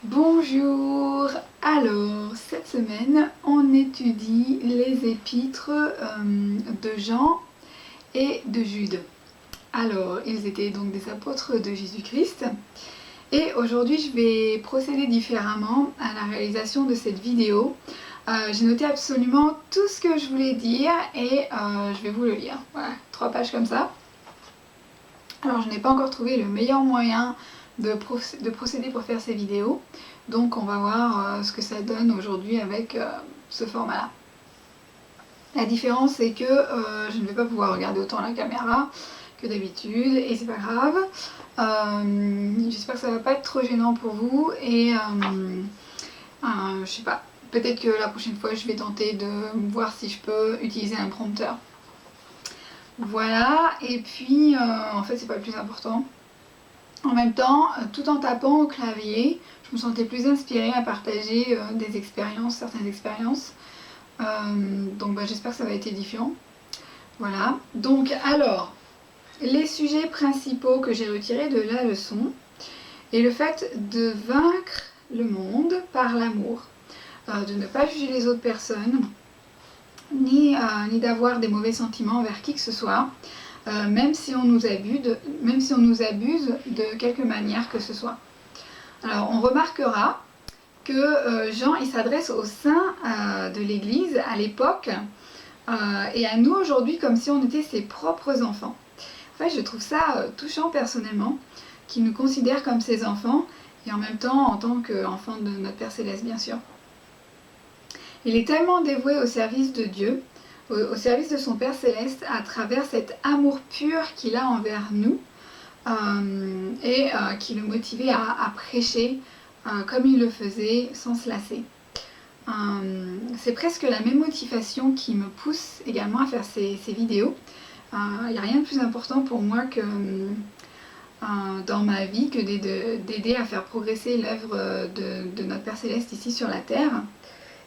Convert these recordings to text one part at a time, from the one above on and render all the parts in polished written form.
Bonjour. Alors, cette semaine, on étudie les épîtres de Jean et de Jude. Alors, ils étaient donc des apôtres de Jésus-Christ. Et aujourd'hui, je vais procéder différemment à la réalisation de cette vidéo. J'ai noté absolument tout ce que je voulais dire et je vais vous le lire. Voilà, 3 pages comme ça. Alors, je n'ai pas encore trouvé le meilleur moyen de procéder pour faire ces vidéos. Donc on va voir ce que ça donne aujourd'hui avec ce format-là. La différence c'est que je ne vais pas pouvoir regarder autant la caméra que d'habitude et c'est pas grave. J'espère que ça va pas être trop gênant pour vous et je sais pas, peut-être que la prochaine fois je vais tenter de voir si je peux utiliser un prompteur. Voilà, et puis en fait c'est pas le plus important. En même temps, tout en tapant au clavier, je me sentais plus inspirée à partager des expériences, certaines expériences. Donc j'espère que ça va être édifiant. Voilà. Donc alors, les sujets principaux que j'ai retirés de la leçon est le fait de vaincre le monde par l'amour, de ne pas juger les autres personnes, ni d'avoir des mauvais sentiments envers qui que ce soit. Même si on nous abuse de quelque manière que ce soit. Alors on remarquera que Jean il s'adresse au sein de l'Église à l'époque et à nous aujourd'hui comme si on était ses propres enfants. En fait je trouve ça touchant personnellement, qu'il nous considère comme ses enfants et en même temps en tant qu'enfants de notre Père Céleste bien sûr. Il est tellement dévoué au service de Dieu, au service de son Père Céleste à travers cet amour pur qu'il a envers nous et qui le motivait à prêcher comme il le faisait sans se lasser. C'est presque la même motivation qui me pousse également à faire ces vidéos. Il n'y a rien de plus important pour moi que dans ma vie que d'aider à faire progresser l'œuvre de notre Père Céleste ici sur la terre.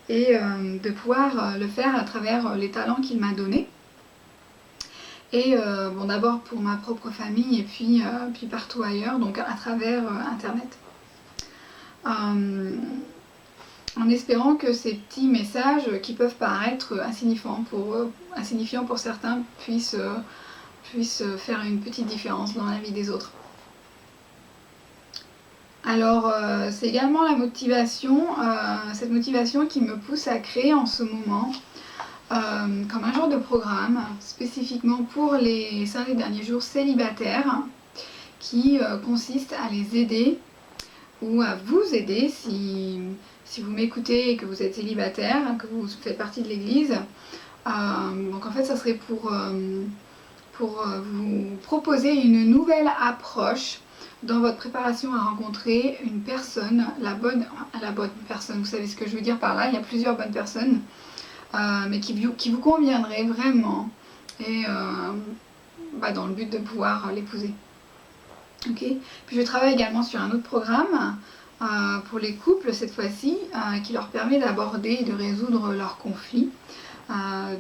Et de pouvoir le faire à travers les talents qu'il m'a donnés. Et bon, d'abord pour ma propre famille et puis partout ailleurs, donc à travers Internet. En espérant que ces petits messages qui peuvent paraître insignifiants pour certains puissent faire une petite différence dans la vie des autres. Alors c'est également la motivation, cette motivation qui me pousse à créer en ce moment comme un genre de programme spécifiquement pour les 5 derniers jours célibataires qui consiste à les aider ou à vous aider si vous m'écoutez et que vous êtes célibataire, que vous faites partie de l'église. Donc en fait ça serait pour vous proposer une nouvelle approche dans votre préparation à rencontrer une personne, la bonne personne. Vous savez ce que je veux dire par là, il y a plusieurs bonnes personnes, mais qui vous conviendraient vraiment, et dans le but de pouvoir l'épouser. Okay. Puis je travaille également sur un autre programme pour les couples cette fois-ci, qui leur permet d'aborder et de résoudre leurs conflits,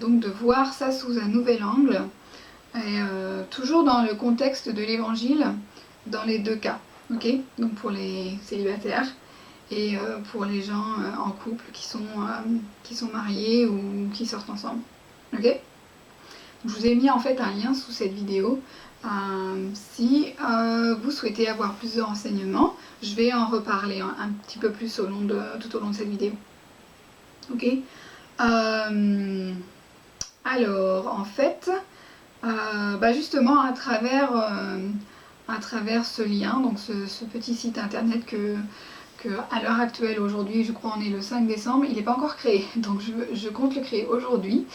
donc de voir ça sous un nouvel angle, et toujours dans le contexte de l'évangile, dans les 2 cas, ok. Donc pour les célibataires et pour les gens en couple qui sont mariés ou qui sortent ensemble, ok. Je vous ai mis en fait un lien sous cette vidéo. Si vous souhaitez avoir plus de renseignements, je vais en reparler un petit peu plus tout au long de cette vidéo, ok. Alors en fait justement à travers ce lien, donc ce petit site internet que à l'heure actuelle, aujourd'hui, je crois on est le 5 décembre, il n'est pas encore créé, donc je compte le créer aujourd'hui.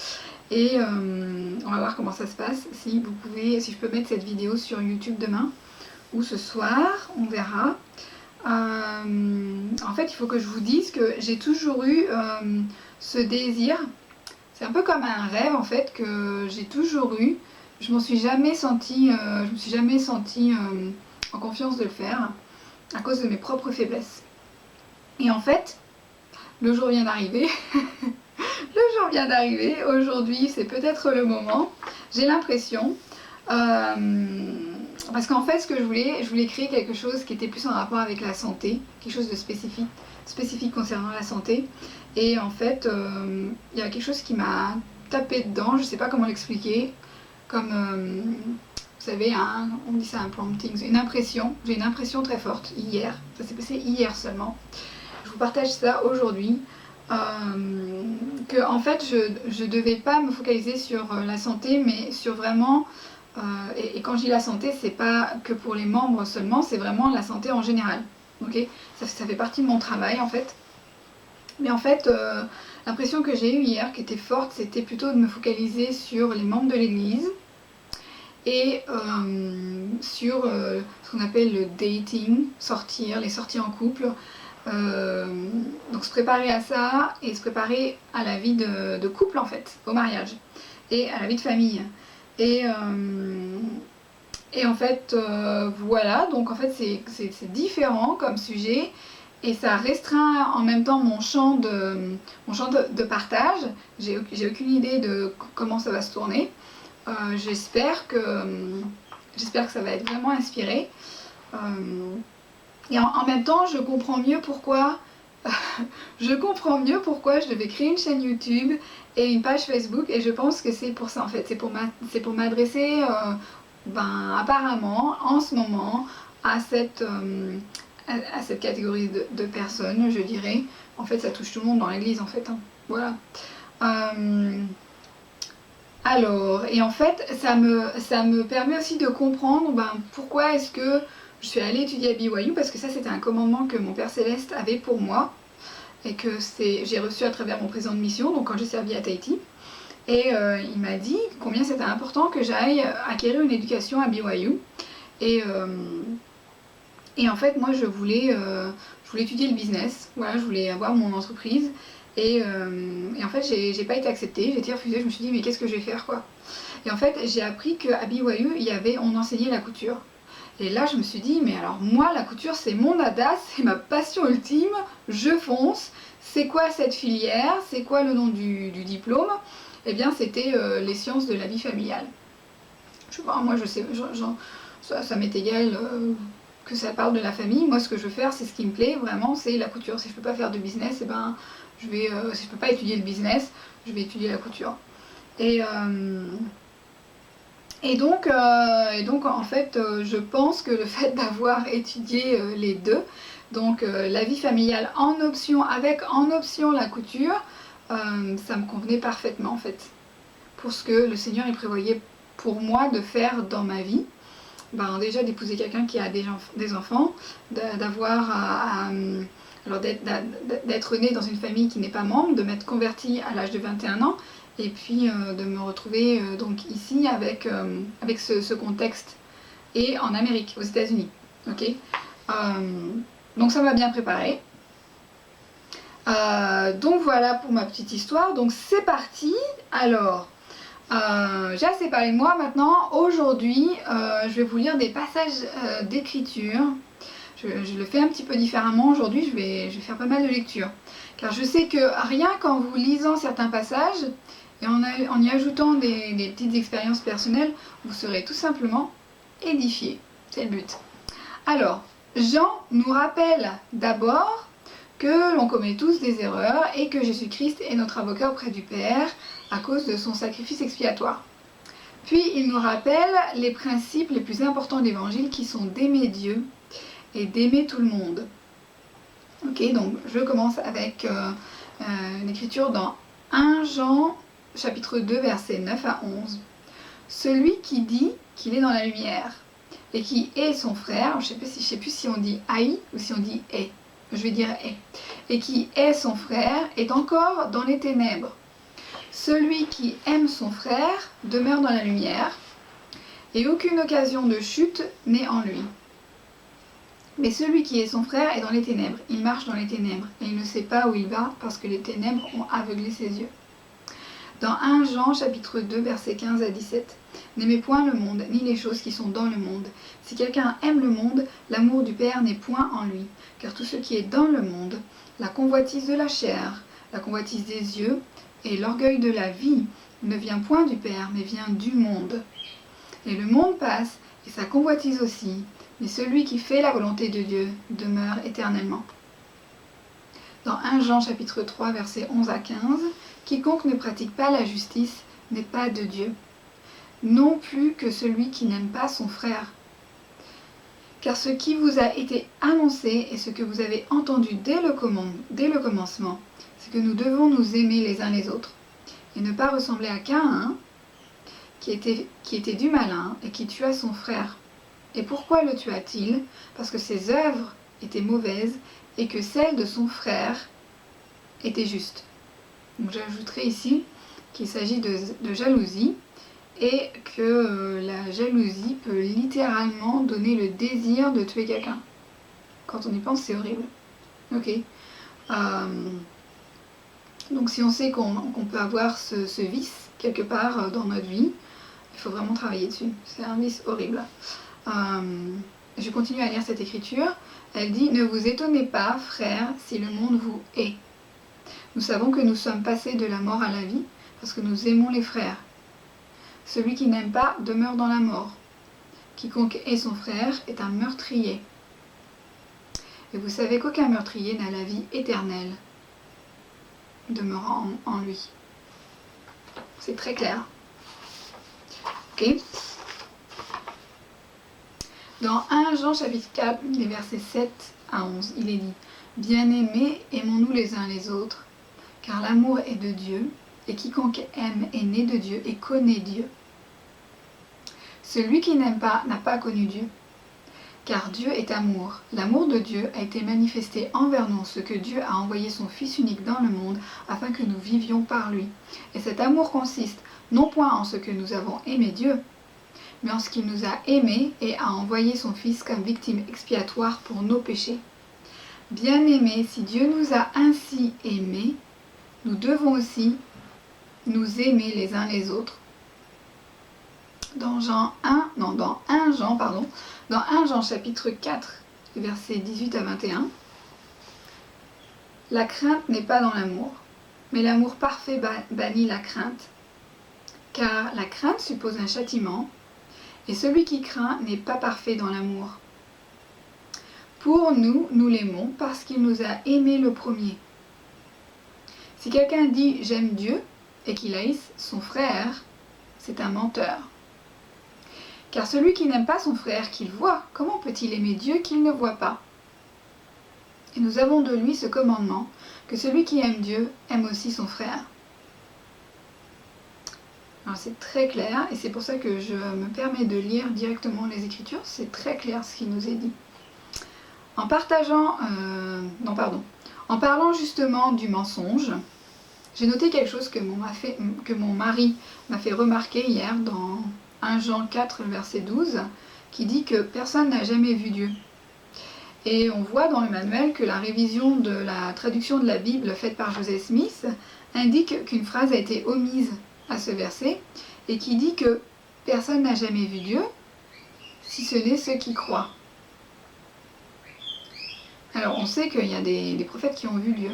Et on va voir comment ça se passe, si je peux mettre cette vidéo sur YouTube demain ou ce soir, on verra. En fait, il faut que je vous dise que j'ai toujours eu ce désir, c'est un peu comme un rêve en fait, que j'ai toujours eu. Je me suis jamais sentie en confiance de le faire à cause de mes propres faiblesses. Et en fait, le jour vient d'arriver. Aujourd'hui, c'est peut-être le moment. J'ai l'impression. Parce qu'en fait, ce que je voulais créer quelque chose qui était plus en rapport avec la santé, quelque chose de spécifique concernant la santé. Et en fait, il y a quelque chose qui m'a tapé dedans, je sais pas comment l'expliquer, comme, vous savez, on dit ça un prompting, une impression, j'ai une impression très forte hier, ça s'est passé hier seulement. Je vous partage ça aujourd'hui, que en fait, je devais pas me focaliser sur la santé, mais sur vraiment... et quand je dis la santé, c'est pas que pour les membres seulement, c'est vraiment la santé en général. Okay, ça fait partie de mon travail en fait. Mais en fait, l'impression que j'ai eue hier, qui était forte, c'était plutôt de me focaliser sur les membres de l'église et sur ce qu'on appelle le dating, sortir, les sorties en couple. Donc se préparer à ça et se préparer à la vie de couple en fait, au mariage et à la vie de famille. Et en fait, voilà, donc en fait c'est différent comme sujet et ça restreint en même temps mon champ de partage. J'ai aucune idée de comment ça va se tourner. J'espère que ça va être vraiment inspiré. Et en même temps, je comprends mieux pourquoi je devais créer une chaîne YouTube et une page Facebook, et je pense que c'est pour ça en fait, c'est pour m'adresser apparemment en ce moment à cette catégorie de personnes, je dirais. En fait, ça touche tout le monde dans l'église en fait, hein. Voilà. Alors, et en fait, ça me permet aussi de comprendre pourquoi est-ce que je suis allée étudier à BYU, parce que ça c'était un commandement que mon Père Céleste avait pour moi et que j'ai reçu à travers mon président de mission, donc quand j'ai servi à Tahiti. Et il m'a dit combien c'était important que j'aille acquérir une éducation à BYU. Et en fait, moi je voulais étudier le business, voilà, je voulais avoir mon entreprise. Et en fait, j'ai pas été acceptée, j'ai été refusée, je me suis dit mais qu'est-ce que je vais faire quoi. Et en fait, j'ai appris qu'à BYU, on enseignait la couture. Et là, je me suis dit, mais alors moi, la couture, c'est mon dada, c'est ma passion ultime, je fonce. C'est quoi cette filière? C'est quoi le nom du diplôme? Eh bien, c'était les sciences de la vie familiale. Je sais pas, moi, je sais, ça m'est égal que ça parle de la famille. Moi, ce que je veux faire, c'est ce qui me plaît, vraiment, c'est la couture. Si je peux pas faire de business, si je peux pas étudier le business, je vais étudier la couture. Et donc, en fait, je pense que le fait d'avoir étudié les deux, donc la vie familiale en option, avec en option la couture, ça me convenait parfaitement en fait. Pour ce que le Seigneur il prévoyait pour moi de faire dans ma vie. Déjà d'épouser quelqu'un qui a des enfants, d'être né dans une famille qui n'est pas membre, de m'être convertie à l'âge de 21 ans, et puis de me retrouver donc ici avec ce contexte et en Amérique, aux États-Unis. Okay, donc ça m'a bien préparé. Donc voilà pour ma petite histoire. Donc c'est parti. Alors, j'ai assez parlé de moi maintenant. Aujourd'hui, je vais vous lire des passages d'écriture. Je le fais un petit peu différemment. Aujourd'hui, je vais faire pas mal de lectures. Car je sais que rien qu'en vous lisant certains passages, et en y ajoutant des petites expériences personnelles, vous serez tout simplement édifiés. C'est le but. Alors, Jean nous rappelle d'abord que l'on commet tous des erreurs et que Jésus-Christ est notre avocat auprès du Père à cause de son sacrifice expiatoire. Puis il nous rappelle les principes les plus importants de l'Évangile qui sont d'aimer Dieu et d'aimer tout le monde. Ok, donc je commence avec une écriture dans 1 Jean chapitre 2 versets 9 à 11. Celui qui dit qu'il est dans la lumière et qui est son frère, je ne sais plus si on dit haï ou si on dit est, je vais dire est, et qui est son frère est encore dans les ténèbres. Celui qui aime son frère demeure dans la lumière et aucune occasion de chute n'est en lui. Mais celui qui est son frère est dans les ténèbres, il marche dans les ténèbres et il ne sait pas où il va parce que les ténèbres ont aveuglé ses yeux. Dans 1 Jean chapitre 2 versets 15 à 17, n'aimez point le monde, ni les choses qui sont dans le monde. Si quelqu'un aime le monde, l'amour du Père n'est point en lui. Car tout ce qui est dans le monde, la convoitise de la chair, la convoitise des yeux et l'orgueil de la vie, ne vient point du Père, mais vient du monde. Et le monde passe, et sa convoitise aussi, mais celui qui fait la volonté de Dieu demeure éternellement. Dans 1 Jean chapitre 3 versets 11 à 15, quiconque ne pratique pas la justice n'est pas de Dieu, non plus que celui qui n'aime pas son frère. Car ce qui vous a été annoncé et ce que vous avez entendu dès le commencement, c'est que nous devons nous aimer les uns les autres et ne pas ressembler à Caïn, qui était du malin et qui tua son frère. Et pourquoi le tua-t-il? Parce que ses œuvres étaient mauvaises et que celles de son frère étaient justes. Donc j'ajouterai ici qu'il s'agit de jalousie et que la jalousie peut littéralement donner le désir de tuer quelqu'un. Quand on y pense, c'est horrible. Ok. Donc si on sait qu'on peut avoir ce vice quelque part dans notre vie, il faut vraiment travailler dessus. C'est un vice horrible. Je continue à lire cette écriture. Elle dit « Ne vous étonnez pas, frères, si le monde vous hait. Nous savons que nous sommes passés de la mort à la vie, parce que nous aimons les frères. Celui qui n'aime pas demeure dans la mort. Quiconque hait son frère est un meurtrier. Et vous savez qu'aucun meurtrier n'a la vie éternelle demeurant en lui. » C'est très clair. Ok. Dans 1 Jean chapitre 4, les versets 7 à 11, il est dit « Bien-aimés, aimons-nous les uns les autres, car l'amour est de Dieu, et quiconque aime est né de Dieu et connaît Dieu. Celui qui n'aime pas n'a pas connu Dieu, car Dieu est amour. L'amour de Dieu a été manifesté envers nous, ce que Dieu a envoyé son Fils unique dans le monde, afin que nous vivions par lui. Et cet amour consiste non point en ce que nous avons aimé Dieu, mais en ce qu'il nous a aimés et a envoyé son Fils comme victime expiatoire pour nos péchés. Bien-aimés, si Dieu nous a ainsi aimés, nous devons aussi nous aimer les uns les autres. Dans 1 Jean chapitre 4, versets 18 à 21, la crainte n'est pas dans l'amour, mais l'amour parfait bannit la crainte. Car la crainte suppose un châtiment, et celui qui craint n'est pas parfait dans l'amour. Pour nous, nous l'aimons parce qu'il nous a aimés le premier. Si quelqu'un dit « j'aime Dieu » et qu'il haïsse son frère, c'est un menteur. Car celui qui n'aime pas son frère qu'il voit, comment peut-il aimer Dieu qu'il ne voit pas? Et nous avons de lui ce commandement, que celui qui aime Dieu aime aussi son frère. Alors c'est très clair, et c'est pour ça que je me permets de lire directement les Écritures, c'est très clair ce qui nous est dit. En parlant justement du mensonge, j'ai noté quelque chose que mon mari m'a fait remarquer hier dans 1 Jean 4, verset 12, qui dit que personne n'a jamais vu Dieu. Et on voit dans le manuel que la révision de la traduction de la Bible faite par Joseph Smith indique qu'une phrase a été omise à ce verset et qui dit que personne n'a jamais vu Dieu, si ce n'est ceux qui croient. Alors on sait qu'il y a des prophètes qui ont vu Dieu.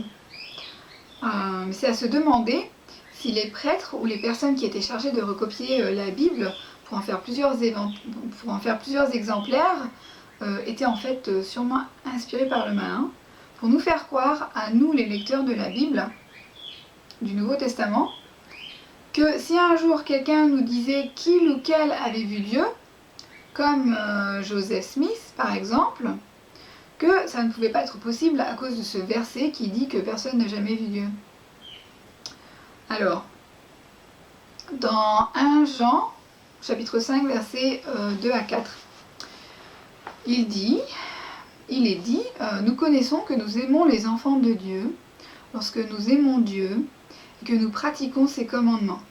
Mais c'est à se demander si les prêtres ou les personnes qui étaient chargées de recopier la Bible pour en faire plusieurs exemplaires étaient en fait sûrement inspirés par le malin pour nous faire croire, à nous les lecteurs de la Bible, du Nouveau Testament, que si un jour quelqu'un nous disait qu'il ou quel avait vu Dieu, comme Joseph Smith par exemple, que ça ne pouvait pas être possible à cause de ce verset qui dit que personne n'a jamais vu Dieu. Alors, dans 1 Jean, chapitre 5, versets 2 à 4, il est dit, nous connaissons que nous aimons les enfants de Dieu, lorsque nous aimons Dieu et que nous pratiquons ses commandements.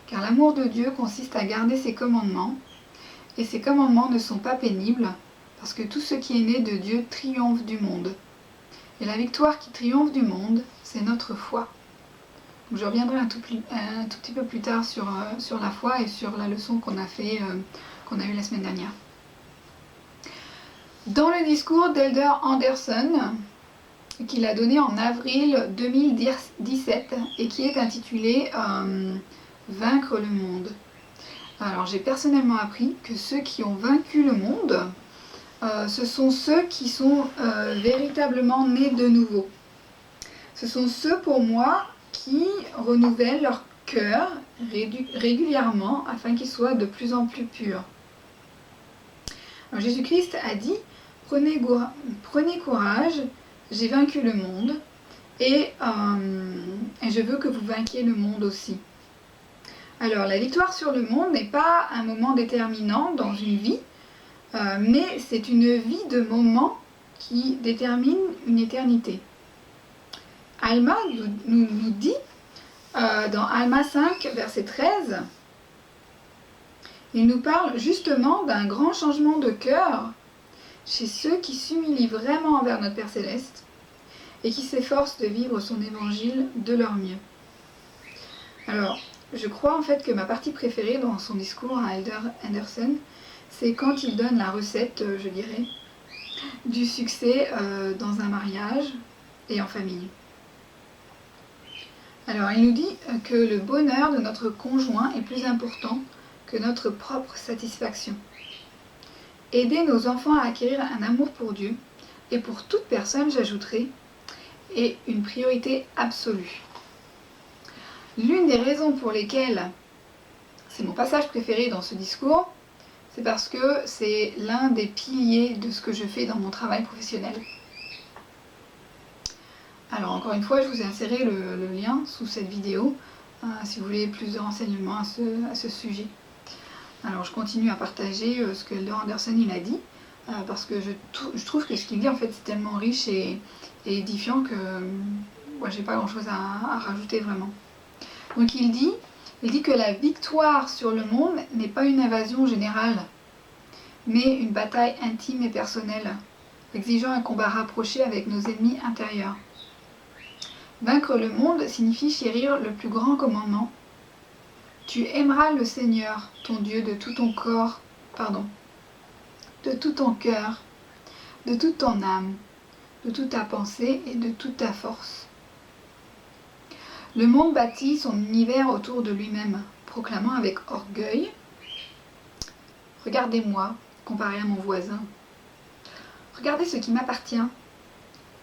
Car l'amour de Dieu consiste à garder ses commandements, et ses commandements ne sont pas pénibles, parce que tout ce qui est né de Dieu triomphe du monde. Et la victoire qui triomphe du monde, c'est notre foi. Donc je reviendrai un tout petit peu plus tard sur la foi et sur la leçon qu'on a eue la semaine dernière. Dans le discours d'Elder Anderson, qu'il a donné en avril 2017 et qui est intitulé « Vaincre le monde », Alors j'ai personnellement appris que ceux qui ont vaincu le monde, ce sont ceux qui sont véritablement nés de nouveau. Ce sont ceux pour moi qui renouvellent leur cœur régulièrement afin qu'il soit de plus en plus pur. Alors Jésus-Christ a dit « Prenez courage, j'ai vaincu le monde et je veux que vous vainquiez le monde aussi. » Alors la victoire sur le monde n'est pas un moment déterminant dans une vie, mais c'est une vie de moments qui détermine une éternité. Alma nous dit dans Alma 5, verset 13, il nous parle justement d'un grand changement de cœur chez ceux qui s'humilient vraiment envers notre Père Céleste et qui s'efforcent de vivre son évangile de leur mieux. Alors, je crois en fait que ma partie préférée dans son discours à Elder Anderson, c'est quand il donne la recette, je dirais, du succès dans un mariage et en famille. Alors, il nous dit que le bonheur de notre conjoint est plus important que notre propre satisfaction. Aider nos enfants à acquérir un amour pour Dieu, et pour toute personne, j'ajouterai, est une priorité absolue. L'une des raisons pour lesquelles c'est mon passage préféré dans ce discours, c'est parce que c'est l'un des piliers de ce que je fais dans mon travail professionnel. Alors encore une fois, je vous ai inséré le lien sous cette vidéo, si vous voulez plus de renseignements à ce sujet. Alors je continue à partager ce que Elder Anderson il a dit, parce que je trouve que ce qu'il dit en fait c'est tellement riche et édifiant que moi j'ai pas grand chose à rajouter vraiment. Donc il dit que la victoire sur le monde n'est pas une invasion générale, mais une bataille intime et personnelle, exigeant un combat rapproché avec nos ennemis intérieurs. Vaincre le monde signifie chérir le plus grand commandement. Tu aimeras le Seigneur, ton Dieu, de tout ton corps, de tout ton cœur, de toute ton âme, de toute ta pensée et de toute ta force. Le monde bâtit son univers autour de lui-même, proclamant avec orgueil « Regardez-moi, comparé à mon voisin. Regardez ce qui m'appartient.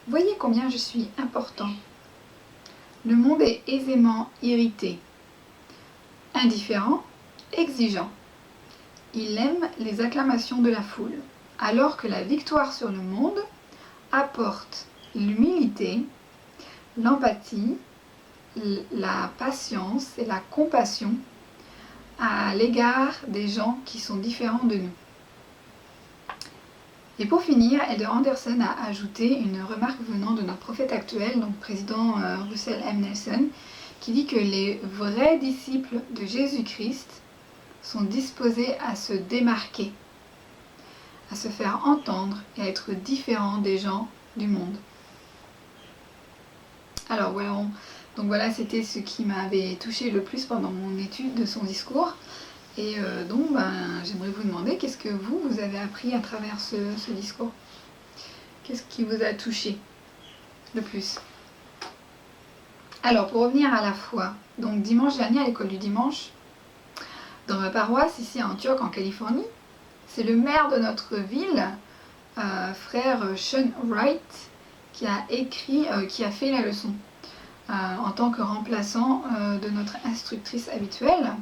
Voyez combien je suis important. » Le monde est aisément irrité, indifférent, exigeant. Il aime les acclamations de la foule, alors que la victoire sur le monde apporte l'humilité, l'empathie, la patience et la compassion à l'égard des gens qui sont différents de nous. Et pour finir, Elder Anderson a ajouté une remarque venant de notre prophète actuel, donc président Russell M. Nelson, qui dit que les vrais disciples de Jésus-Christ sont disposés à se démarquer, à se faire entendre et à être différents des gens du monde. Alors voilà, c'était ce qui m'avait touché le plus pendant mon étude de son discours. Et j'aimerais vous demander, qu'est-ce que vous avez appris à travers ce discours? Qu'est-ce qui vous a touché le plus? Alors, pour revenir à la foi, donc dimanche dernier à l'école du dimanche, dans ma paroisse, ici à Antioch, en Californie, c'est le maire de notre ville, frère Sean Wright, qui a fait la leçon en tant que remplaçant de notre instructrice habituelle.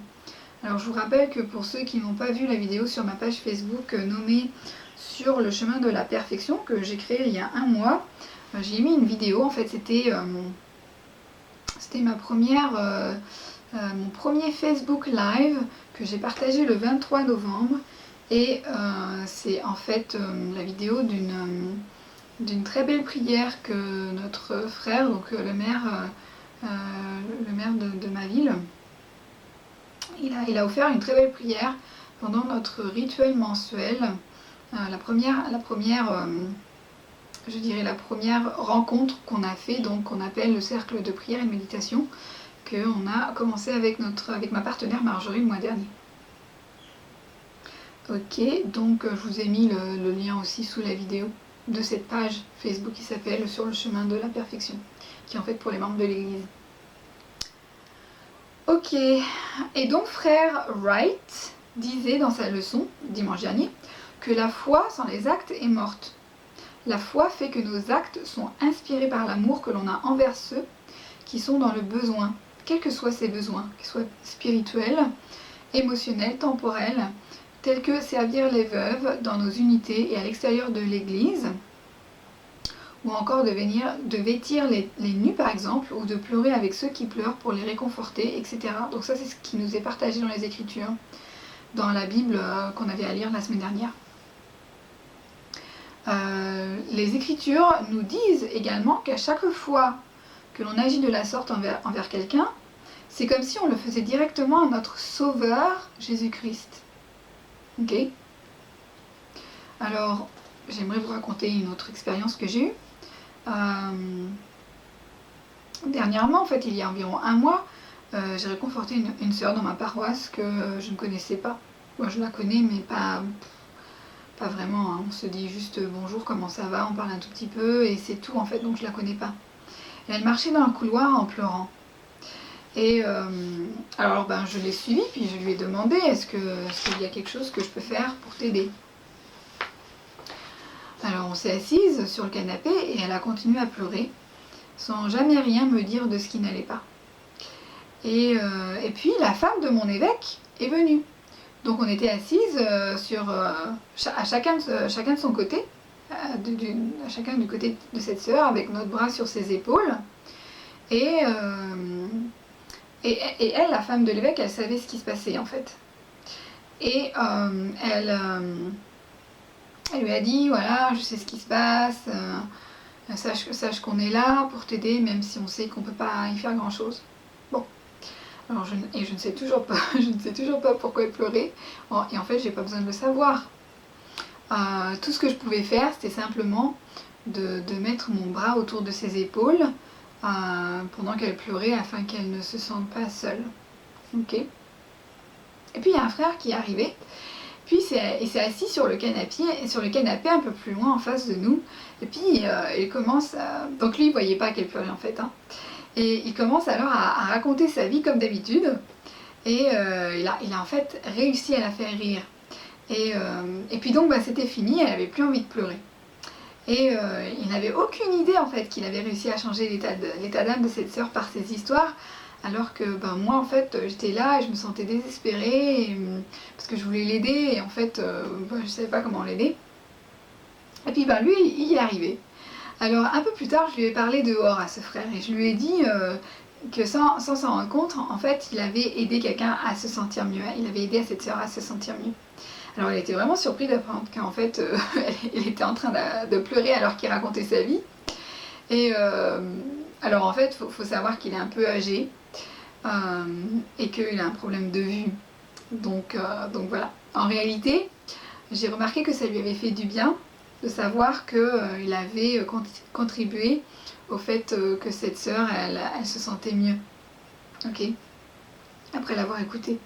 Alors je vous rappelle que pour ceux qui n'ont pas vu la vidéo sur ma page Facebook nommée Sur le chemin de la perfection, que j'ai créée il y a un mois, j'ai mis une vidéo, en fait c'était mon premier Facebook Live que j'ai partagé le 23 novembre et c'est en fait la vidéo d'une très belle prière que notre frère, donc le maire de ma ville, il a offert une très belle prière pendant notre rituel mensuel, la première rencontre qu'on a fait, donc qu'on appelle le cercle de prière et de méditation, qu'on a commencé avec ma partenaire Marjorie le mois dernier. Ok, donc je vous ai mis le lien aussi sous la vidéo de cette page Facebook qui s'appelle Sur le chemin de la perfection, qui est en fait pour les membres de l'église. Ok, et donc frère Wright disait dans sa leçon, dimanche dernier, que la foi sans les actes est morte. La foi fait que nos actes sont inspirés par l'amour que l'on a envers ceux qui sont dans le besoin, quels que soient ces besoins, qu'ils soient spirituels, émotionnels, temporels, tels que servir les veuves dans nos unités et à l'extérieur de l'Église, ou encore de vêtir les nus par exemple, ou de pleurer avec ceux qui pleurent pour les réconforter, etc. Donc ça c'est ce qui nous est partagé dans les Écritures, dans la Bible qu'on avait à lire la semaine dernière. Les Écritures nous disent également qu'à chaque fois que l'on agit de la sorte envers quelqu'un, c'est comme si on le faisait directement à notre Sauveur Jésus-Christ. Ok ? Alors, j'aimerais vous raconter une autre expérience que j'ai eue. Dernièrement, en fait, il y a environ un mois, j'ai réconforté une sœur dans ma paroisse que je ne connaissais pas. Moi, je la connais, mais pas vraiment. Hein. On se dit juste bonjour, comment ça va, on parle un tout petit peu, et c'est tout en fait, donc je la connais pas. Et elle marchait dans le couloir en pleurant. Et alors, je l'ai suivie, puis je lui ai demandé est-ce qu'il y a quelque chose que je peux faire pour t'aider ? Alors on s'est assise sur le canapé et elle a continué à pleurer sans jamais rien me dire de ce qui n'allait pas. Et puis la femme de mon évêque est venue. Donc on était assises à chacun de son côté, à chacun du côté de cette sœur avec notre bras sur ses épaules. Et elle, la femme de l'évêque, elle savait ce qui se passait en fait. Et elle lui a dit, voilà, je sais ce qui se passe, sache qu'on est là pour t'aider, même si on sait qu'on ne peut pas y faire grand-chose. Bon, alors je ne sais toujours pas, pourquoi elle pleurait, et en fait, j'ai pas besoin de le savoir. Tout ce que je pouvais faire, c'était simplement de mettre mon bras autour de ses épaules pendant qu'elle pleurait, afin qu'elle ne se sente pas seule. Ok. Et puis il y a un frère qui est arrivé. Puis il s'est assis sur le canapé un peu plus loin en face de nous. Et puis il commence donc lui il voyait pas qu'elle pleurait en fait. Hein. Et il commence alors à raconter sa vie comme d'habitude. Et il a en fait réussi à la faire rire. Et puis donc c'était fini, elle avait plus envie de pleurer. Et il n'avait aucune idée en fait qu'il avait réussi à changer l'état d'âme de cette sœur par ses histoires. Alors que moi en fait j'étais là et je me sentais désespérée parce que je voulais l'aider et en fait je savais pas comment l'aider. Et puis lui il y est arrivé. Alors un peu plus tard je lui ai parlé dehors à ce frère et je lui ai dit que sans s'en rendre compte en fait il avait aidé quelqu'un à se sentir mieux. Il avait aidé cette sœur à se sentir mieux. Alors elle était vraiment surprise d'apprendre qu'en fait elle était en train de pleurer alors qu'il racontait sa vie. Et alors en fait faut savoir qu'il est un peu âgé. Et qu'il a un problème de vue. Donc voilà. En réalité, j'ai remarqué que ça lui avait fait du bien de savoir qu'il avait contribué au fait que cette sœur, elle se sentait mieux. Ok. Après l'avoir écoutée.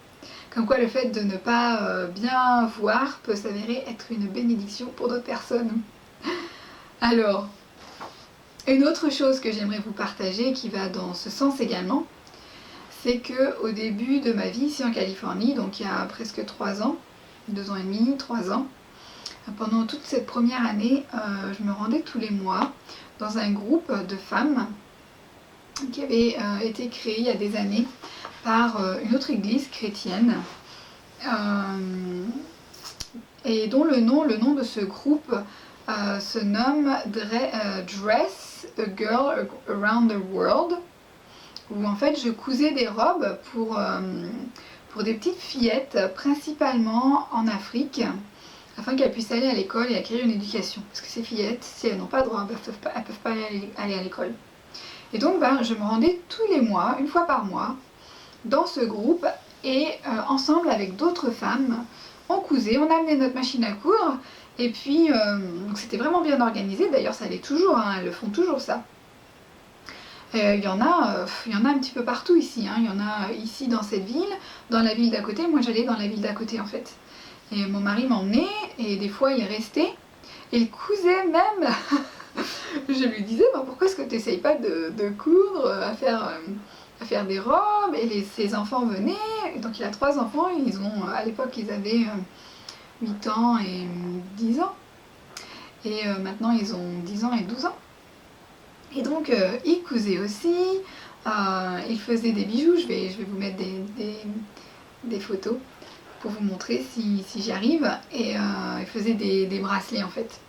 Comme quoi le fait de ne pas bien voir peut s'avérer être une bénédiction pour d'autres personnes. Alors, une autre chose que j'aimerais vous partager qui va dans ce sens également, c'est qu'au début de ma vie ici en Californie, donc il y a presque 3 ans, 2 ans et demi, 3 ans, pendant toute cette première année, je me rendais tous les mois dans un groupe de femmes qui avait été créé il y a des années par une autre église chrétienne et dont le nom de ce groupe se nomme Dress a Girl Around the World, où en fait je cousais des robes pour des petites fillettes, principalement en Afrique, afin qu'elles puissent aller à l'école et acquérir une éducation. Parce que ces fillettes, si elles n'ont pas de robe, elles ne peuvent pas aller à l'école. Et donc je me rendais tous les mois, une fois par mois, dans ce groupe, et ensemble avec d'autres femmes, on cousait, on amenait notre machine à coudre, et puis donc c'était vraiment bien organisé, d'ailleurs ça l'est toujours, hein, elles le font toujours ça. Il y en a un petit peu partout ici, hein. Il y en a ici dans cette ville, dans la ville d'à côté. Moi j'allais dans la ville d'à côté en fait. Et mon mari m'emmenait et des fois il restait. Et il cousait même. Je lui disais pourquoi est-ce que tu n'essayes pas de coudre, à faire à faire des robes, et ses enfants venaient. Donc il a 3 enfants, à l'époque ils avaient 8 ans et 10 ans. Et maintenant ils ont 10 ans et 12 ans. Et donc ils cousaient aussi, ils faisaient des bijoux, je vais vous mettre des photos pour vous montrer si j'y arrive. Et ils faisaient des bracelets en fait.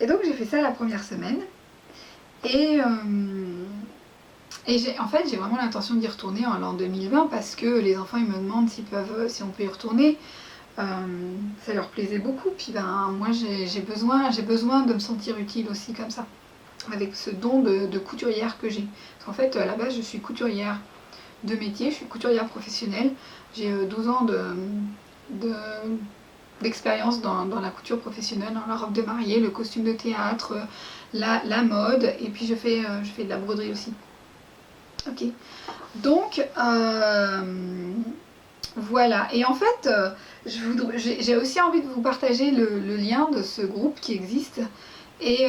Et donc j'ai fait ça la première semaine. Et, en fait, j'ai vraiment l'intention d'y retourner en l'an 2020 parce que les enfants ils me demandent si on peut y retourner. Ça leur plaisait beaucoup. Puis ben, moi j'ai besoin de me sentir utile aussi comme ça, avec ce don de couturière que j'ai. Parce qu'en fait, à la base, je suis couturière de métier, je suis couturière professionnelle. J'ai 12 ans d'expérience dans la couture professionnelle, dans la robe de mariée, le costume de théâtre, la mode, et puis je fais de la broderie aussi. Ok. Donc, voilà. Et en fait, j'ai aussi envie de vous partager le lien de ce groupe qui existe, et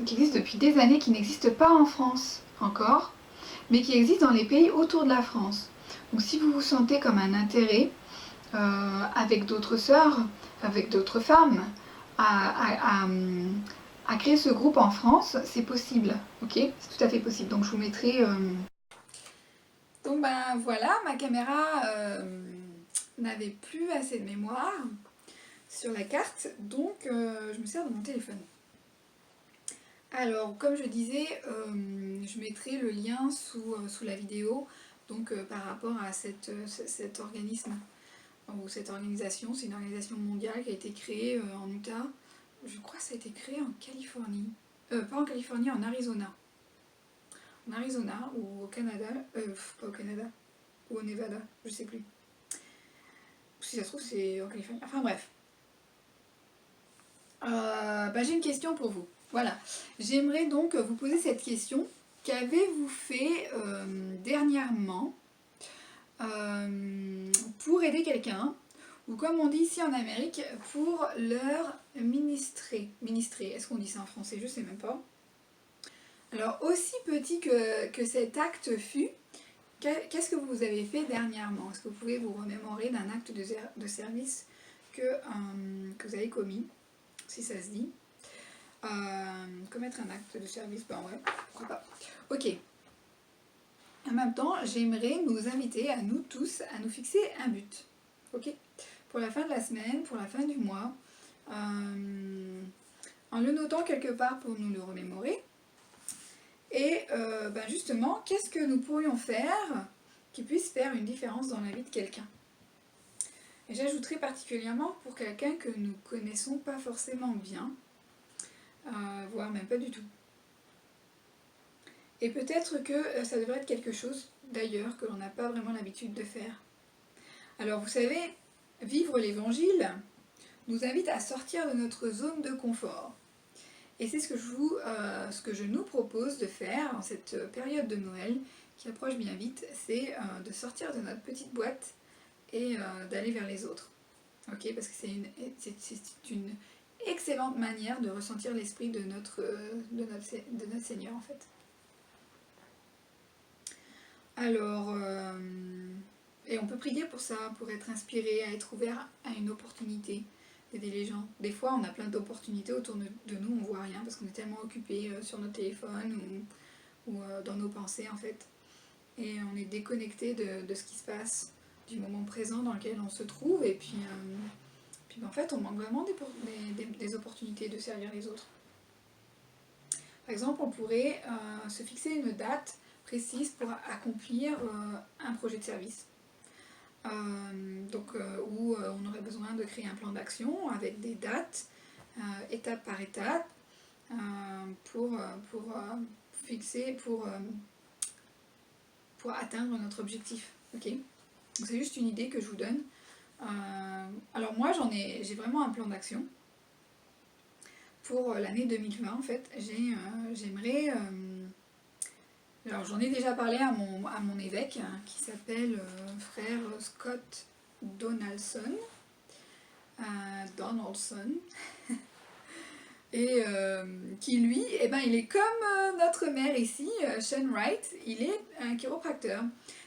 qui existe depuis des années, qui n'existe pas en France encore, mais qui existe dans les pays autour de la France. Donc si vous vous sentez comme un intérêt, avec d'autres sœurs, avec d'autres femmes, à créer ce groupe en France, c'est possible, ok? C'est tout à fait possible. Donc je vous mettrai... Donc ben voilà, ma caméra n'avait plus assez de mémoire sur la carte, donc je me sers de mon téléphone. Alors, comme je disais, je mettrai le lien sous la vidéo, donc par rapport à cet organisme, ou cette organisation. C'est une organisation mondiale qui a été créée en Utah. Je crois que ça a été créé en Californie. Pas en Californie, en Arizona. En Arizona ou au Canada. Pas au Canada. Ou au Nevada, je sais plus. Si ça se trouve, c'est en Californie. Enfin bref. J'ai une question pour vous. Voilà. J'aimerais donc vous poser cette question. Qu'avez-vous fait dernièrement pour aider quelqu'un, ou comme on dit ici en Amérique, pour leur ministrer. Ministrer, est-ce qu'on dit ça en français? Je sais même pas. Alors, aussi petit que cet acte fut, qu'est-ce que vous avez fait dernièrement? Est-ce que vous pouvez vous remémorer d'un acte de service que vous avez commis, si ça se dit? Commettre un acte de service, ben ouais, pourquoi pas. Ok. En même temps, j'aimerais nous inviter à nous tous à nous fixer un but. Ok? Pour la fin de la semaine, pour la fin du mois, en le notant quelque part pour nous le remémorer. Et justement, qu'est-ce que nous pourrions faire qui puisse faire une différence dans la vie de quelqu'un? Et j'ajouterai particulièrement pour quelqu'un que nous connaissons pas forcément bien, voire même pas du tout. Et peut-être que ça devrait être quelque chose, d'ailleurs, que l'on n'a pas vraiment l'habitude de faire. Alors vous savez, vivre l'évangile nous invite à sortir de notre zone de confort. Et c'est ce que je nous propose de faire en cette période de Noël qui approche bien vite, c'est de sortir de notre petite boîte et d'aller vers les autres. Ok, parce que c'est une excellente manière de ressentir l'esprit de notre Seigneur en fait. Alors, et on peut prier pour ça, pour être inspiré, à être ouvert à une opportunité. d'aider les gens. Des fois, on a plein d'opportunités autour de nous, on voit rien parce qu'on est tellement occupé sur notre téléphone ou dans nos pensées en fait. Et on est déconnecté de ce qui se passe, du moment présent dans lequel on se trouve. Et puis en fait, on manque vraiment des opportunités de servir les autres. Par exemple, on pourrait se fixer une date précise pour accomplir un projet de service. Où on aurait besoin de créer un plan d'action avec des dates, étape par étape, pour atteindre notre objectif. Ok. Donc c'est juste une idée que je vous donne. Alors moi j'ai vraiment un plan d'action. Pour l'année 2020 en fait, j'aimerais... alors j'en ai déjà parlé à mon évêque qui s'appelle frère Scott Donaldson. Et qui lui, il est comme notre maire ici, Sean Wright, il est un chiropracteur.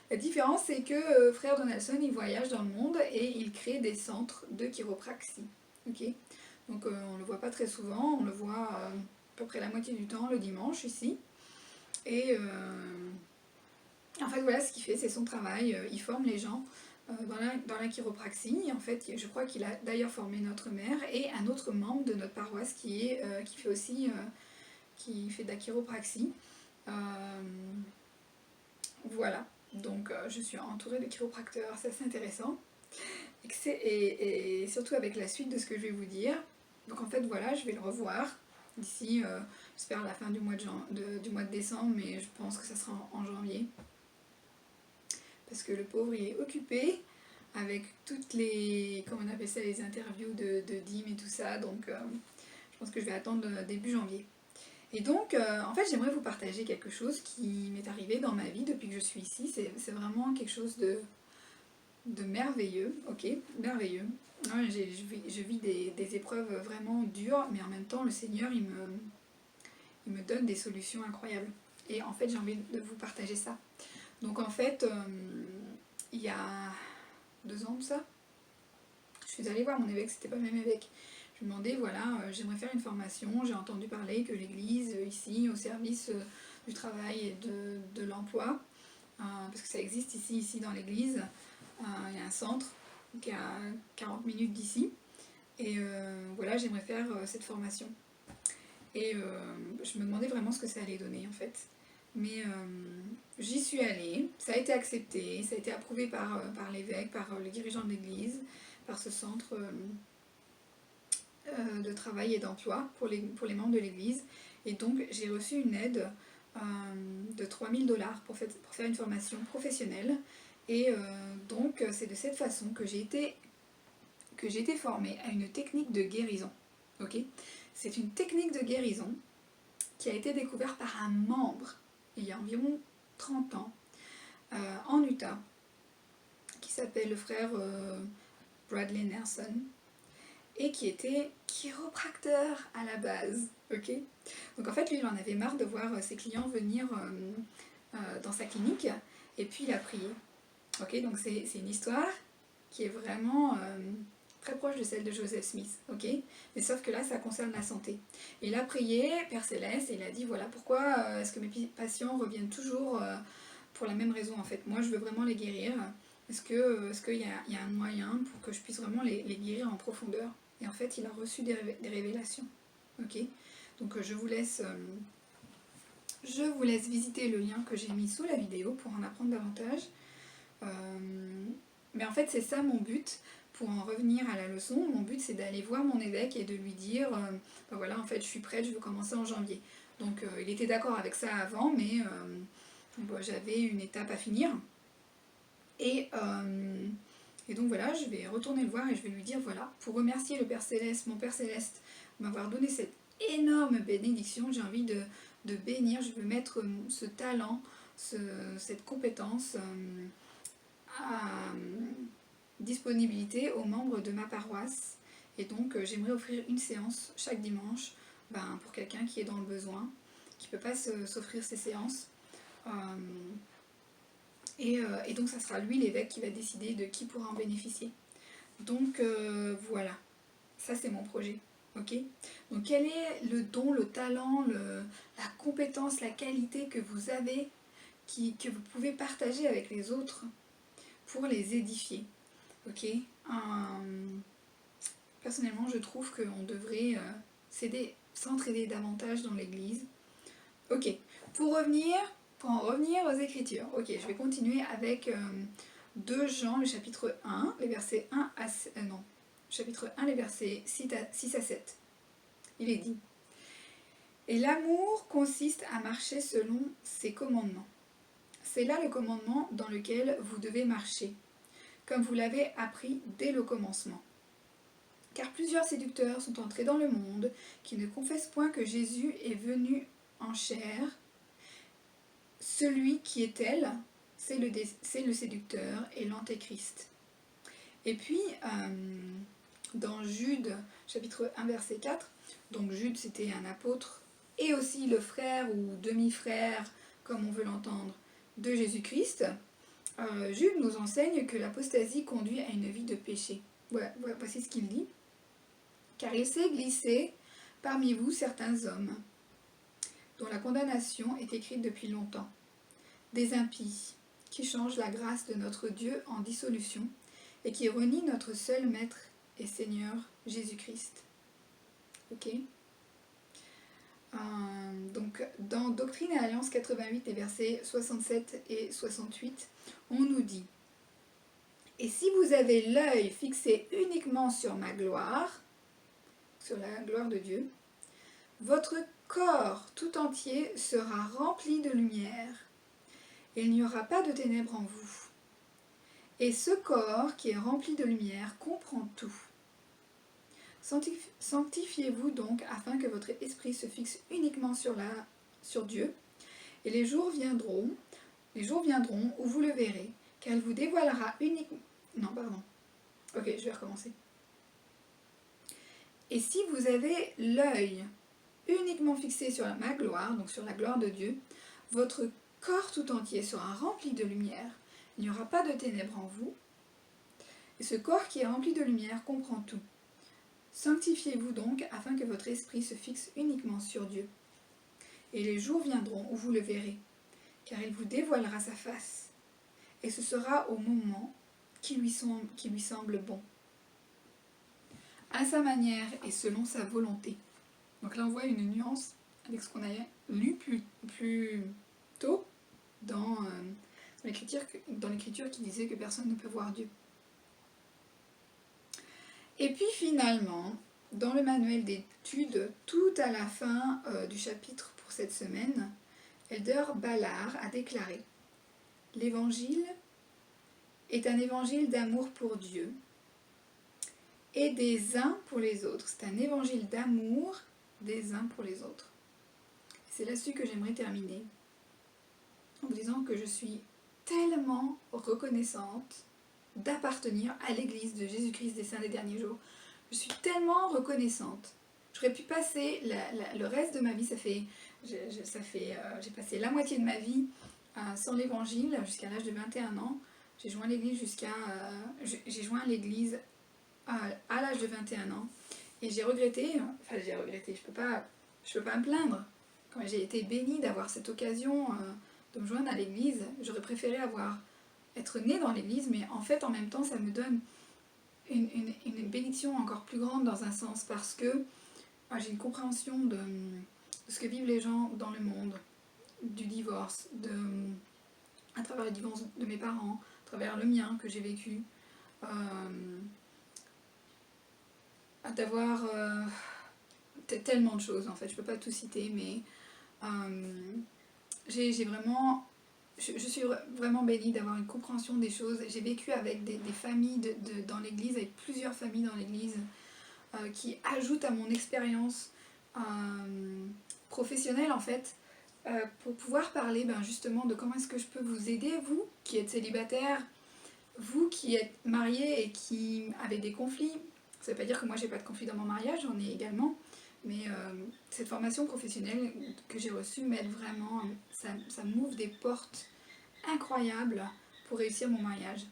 La différence c'est que frère Donaldson il voyage dans le monde et il crée des centres de chiropraxie. Okay. Donc on ne le voit pas très souvent, on le voit à peu près la moitié du temps le dimanche ici. Et en fait voilà ce qu'il fait, c'est son travail, il forme les gens dans la chiropraxie. En fait je crois qu'il a d'ailleurs formé notre maire et un autre membre de notre paroisse qui fait de la chiropraxie. Voilà, donc je suis entourée de chiropracteurs, c'est assez intéressant. Et surtout avec la suite de ce que je vais vous dire. Donc en fait voilà, je vais le revoir d'ici, j'espère la fin du mois de décembre, mais je pense que ça sera en janvier. Parce que le pauvre il est occupé avec toutes les, comment on appelle ça, les interviews de dîmes et tout ça, donc je pense que je vais attendre début janvier. Et donc en fait j'aimerais vous partager quelque chose qui m'est arrivé dans ma vie depuis que je suis ici, c'est vraiment quelque chose de merveilleux, ok, merveilleux. Ouais, je vis des épreuves vraiment dures, mais en même temps le Seigneur il me donne des solutions incroyables. Et en fait j'ai envie de vous partager ça. Donc en fait, il y a 2 ans de ça, je suis allée voir mon évêque, c'était pas le même évêque. Je lui demandais, voilà, j'aimerais faire une formation, j'ai entendu parler que l'église ici, au service du travail et de l'emploi, parce que ça existe ici dans l'église, il y a un centre qui est à 40 minutes d'ici, et voilà, j'aimerais faire cette formation. Et je me demandais vraiment ce que ça allait donner en fait. Mais j'y suis allée, ça a été accepté, ça a été approuvé par l'évêque, par le dirigeant de l'église, par ce centre de travail et d'emploi pour les membres de l'église. Et donc j'ai reçu une aide de 3 000 $ pour faire une formation professionnelle. Et donc c'est de cette façon que j'ai été formée à une technique de guérison. Okay. C'est une technique de guérison qui a été découverte par un membre il y a environ 30 ans en Utah, qui s'appelle le frère Bradley Nelson, et qui était chiropracteur à la base. Okay. Donc en fait lui il en avait marre de voir ses clients venir dans sa clinique, et puis il a prié. Okay. Donc c'est une histoire qui est vraiment très proche de celle de Joseph Smith, ok. Mais sauf que là, ça concerne la santé. Et il a prié, Père Céleste, et il a dit, voilà, pourquoi est-ce que mes patients reviennent toujours pour la même raison, en fait. Moi, je veux vraiment les guérir. Est-ce qu'il y a un moyen pour que je puisse vraiment les guérir en profondeur? Et en fait, il a reçu des révélations, ok. Donc, je vous laisse visiter le lien que j'ai mis sous la vidéo pour en apprendre davantage. Mais en fait, c'est ça mon but. Pour en revenir à la leçon, mon but c'est d'aller voir mon évêque et de lui dire voilà, en fait je suis prête, je veux commencer en janvier. Donc il était d'accord avec ça avant, mais j'avais une étape à finir. Et donc voilà, je vais retourner le voir et je vais lui dire voilà, pour remercier le Père Céleste, mon Père Céleste, m'avoir donné cette énorme bénédiction, j'ai envie de bénir, je veux mettre ce talent, cette compétence à disponibilité aux membres de ma paroisse. Et donc j'aimerais offrir une séance chaque dimanche pour quelqu'un qui est dans le besoin, qui ne peut pas s'offrir ces séances. Et donc ça sera lui l'évêque qui va décider de qui pourra en bénéficier. Donc voilà. Ça c'est mon projet. Ok? Donc quel est le don, le talent, la compétence, la qualité que vous avez, que vous pouvez partager avec les autres pour les édifier? Ok? Personnellement, je trouve qu'on devrait s'entraider davantage dans l'église. Ok, pour en revenir aux Écritures. Ok, je vais continuer avec 2 Jean, le chapitre 1, les versets 1 à... non, chapitre 1, les versets 6 à 7. Il est dit: Et l'amour consiste à marcher selon ses commandements. C'est là le commandement dans lequel vous devez marcher, comme vous l'avez appris dès le commencement. Car plusieurs séducteurs sont entrés dans le monde, qui ne confessent point que Jésus est venu en chair. Celui qui est elle, c'est le séducteur et l'antéchrist. Et puis, dans Jude, chapitre 1, verset 4, donc Jude c'était un apôtre, et aussi le frère ou demi-frère, comme on veut l'entendre, de Jésus-Christ, Jude nous enseigne que l'apostasie conduit à une vie de péché. Voici ce qu'il dit. Car il s'est glissé parmi vous certains hommes, dont la condamnation est écrite depuis longtemps, des impies, qui changent la grâce de notre Dieu en dissolution, et qui renient notre seul Maître et Seigneur, Jésus-Christ. Ok? Donc, dans Doctrine et Alliance 88, les versets 67 et 68, on nous dit: Et si vous avez l'œil fixé uniquement sur ma gloire, sur la gloire de Dieu, votre corps tout entier sera rempli de lumière, et il n'y aura pas de ténèbres en vous. Et ce corps qui est rempli de lumière comprend tout. Sanctifiez-vous donc afin que votre esprit se fixe uniquement sur Dieu, et les jours viendront où vous le verrez, car il vous dévoilera uniquement... Non, pardon. Ok, je vais recommencer. Et si vous avez l'œil uniquement fixé sur ma gloire, donc sur la gloire de Dieu, votre corps tout entier sera rempli de lumière, il n'y aura pas de ténèbres en vous, et ce corps qui est rempli de lumière comprend tout. Sanctifiez-vous donc afin que votre esprit se fixe uniquement sur Dieu. Et les jours viendront où vous le verrez, car il vous dévoilera sa face, et ce sera au moment qui lui semble bon, à sa manière et selon sa volonté. Donc là on voit une nuance avec ce qu'on a lu plus tôt dans l'Écriture qui disait que personne ne peut voir Dieu. Et puis finalement, dans le manuel d'études, tout à la fin du chapitre pour cette semaine, Elder Ballard a déclaré: L'Évangile est un évangile d'amour pour Dieu et des uns pour les autres. C'est un évangile d'amour des uns pour les autres. C'est là-dessus que j'aimerais terminer, en vous disant que je suis tellement reconnaissante d'appartenir à l'Église de Jésus-Christ des Saints des Derniers Jours. Je suis tellement reconnaissante. J'aurais pu passer le reste de ma vie, j'ai passé la moitié de ma vie sans l'Évangile jusqu'à l'âge de 21 ans. J'ai joint l'Église à l'âge de 21 ans. Et j'ai regretté, je peux pas me plaindre. Quand j'ai été bénie d'avoir cette occasion de me joindre à l'Église, j'aurais préféré être née dans l'Église, mais en fait, en même temps, ça me donne une bénédiction encore plus grande dans un sens, parce que j'ai une compréhension de ce que vivent les gens dans le monde, du divorce, à travers le divorce de mes parents, à travers le mien que j'ai vécu, d'avoir tellement de choses en fait, je peux pas tout citer, mais j'ai vraiment... Je suis vraiment bénie d'avoir une compréhension des choses. J'ai vécu avec des familles dans l'église, avec plusieurs familles dans l'église, qui ajoutent à mon expérience professionnelle en fait, pour pouvoir parler justement de comment est-ce que je peux vous aider, vous qui êtes célibataire, vous qui êtes mariés et qui avez des conflits. Ça ne veut pas dire que moi j'ai pas de conflits dans mon mariage, j'en ai également. Mais cette formation professionnelle que j'ai reçue m'aide vraiment, ça m'ouvre des portes incroyables pour réussir mon mariage.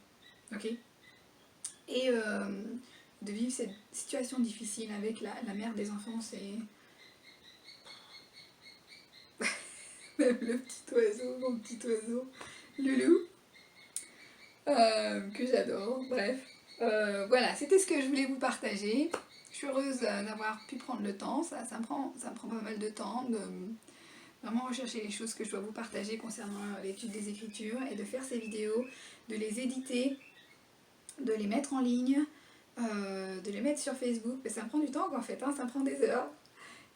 Ok ? Et de vivre cette situation difficile avec la mère des enfants, c'est... Même le petit oiseau, mon petit oiseau, Loulou, que j'adore, bref. Voilà, c'était ce que je voulais vous partager. Je suis heureuse d'avoir pu prendre le temps, ça me prend pas mal de temps de vraiment rechercher les choses que je dois vous partager concernant l'étude des écritures et de faire ces vidéos, de les éditer, de les mettre en ligne, de les mettre sur Facebook. Mais ça me prend du temps en fait, hein, ça me prend des heures.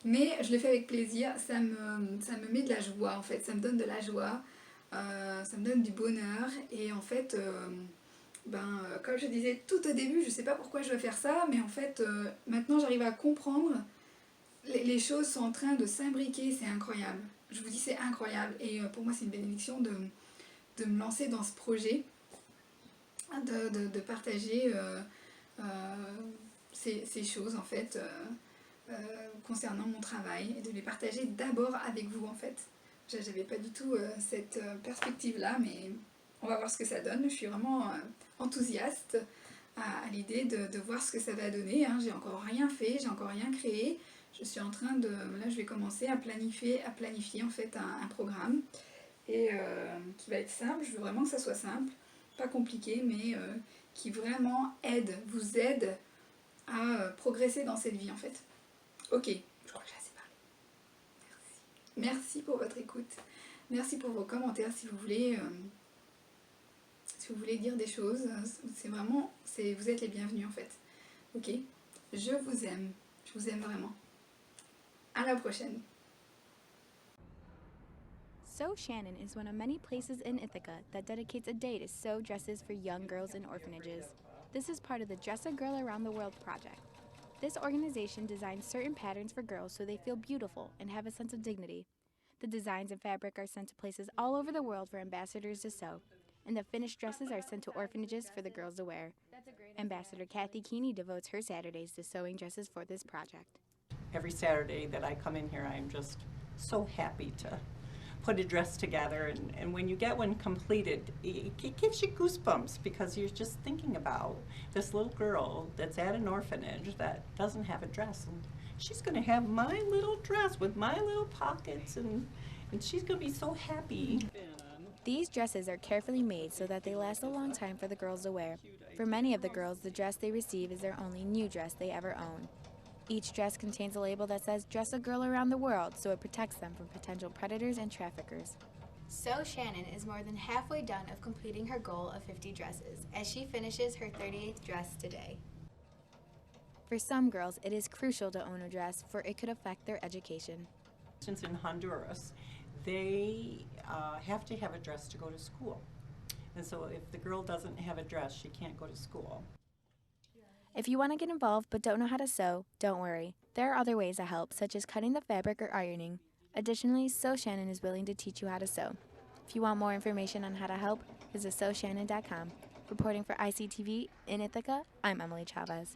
Mais je le fais avec plaisir, ça me met de la joie en fait, ça me donne de la joie, ça me donne du bonheur. Et en fait, comme je disais tout au début, je ne sais pas pourquoi je vais faire ça, mais en fait, maintenant j'arrive à comprendre. Les choses sont en train de s'imbriquer, c'est incroyable. Je vous dis, c'est incroyable. Et pour moi, c'est une bénédiction de me lancer dans ce projet, de partager ces choses, en fait, concernant mon travail, et de les partager d'abord avec vous, en fait. J'avais pas du tout cette perspective-là, mais on va voir ce que ça donne. Je suis vraiment enthousiaste à l'idée de voir ce que ça va donner. Hein. J'ai encore rien fait, j'ai encore rien créé. Je suis en train de... Là, je vais commencer à planifier en fait un programme et qui va être simple. Je veux vraiment que ça soit simple, pas compliqué, mais qui vraiment vous aide à progresser dans cette vie en fait. Ok, je crois que j'ai assez parlé. Merci. Merci pour votre écoute. Merci pour vos commentaires si vous voulez dire des choses. C'est vraiment, vous êtes les bienvenus en fait. Ok, je vous aime vraiment. À la prochaine. Sew Shannon is one of many places in Ithaca that dedicates a day to sew dresses for young girls in orphanages. This is part of the Dress a Girl Around the World project. This organization designs certain patterns for girls so they feel beautiful and have a sense of dignity. The designs and fabric are sent to places all over the world for ambassadors to sew, and the finished dresses are sent to orphanages for the girls to wear. Ambassador Kathy Keeney devotes her Saturdays to sewing dresses for this project. Every Saturday that I come in here, I'm just so happy to put a dress together, and when you get one completed, it gives you goosebumps because you're just thinking about this little girl that's at an orphanage that doesn't have a dress, and she's going to have my little dress with my little pockets, and she's going to be so happy. These dresses are carefully made so that they last a long time for the girls to wear. For many of the girls, the dress they receive is their only new dress they ever own. Each dress contains a label that says Dress a Girl Around the World, so it protects them from potential predators and traffickers. Sew Shannon is more than halfway done of completing her goal of 50 dresses, as she finishes her 38th dress today. For some girls, it is crucial to own a dress, for it could affect their education. Since in Honduras, they have to have a dress to go to school. And so if the girl doesn't have a dress, she can't go to school. If you want to get involved but don't know how to sew, don't worry. There are other ways to help, such as cutting the fabric or ironing. Additionally, Sew Shannon is willing to teach you how to sew. If you want more information on how to help, visit sewshannon.com. Reporting for ICTV in Ithaca, I'm Emily Chavez.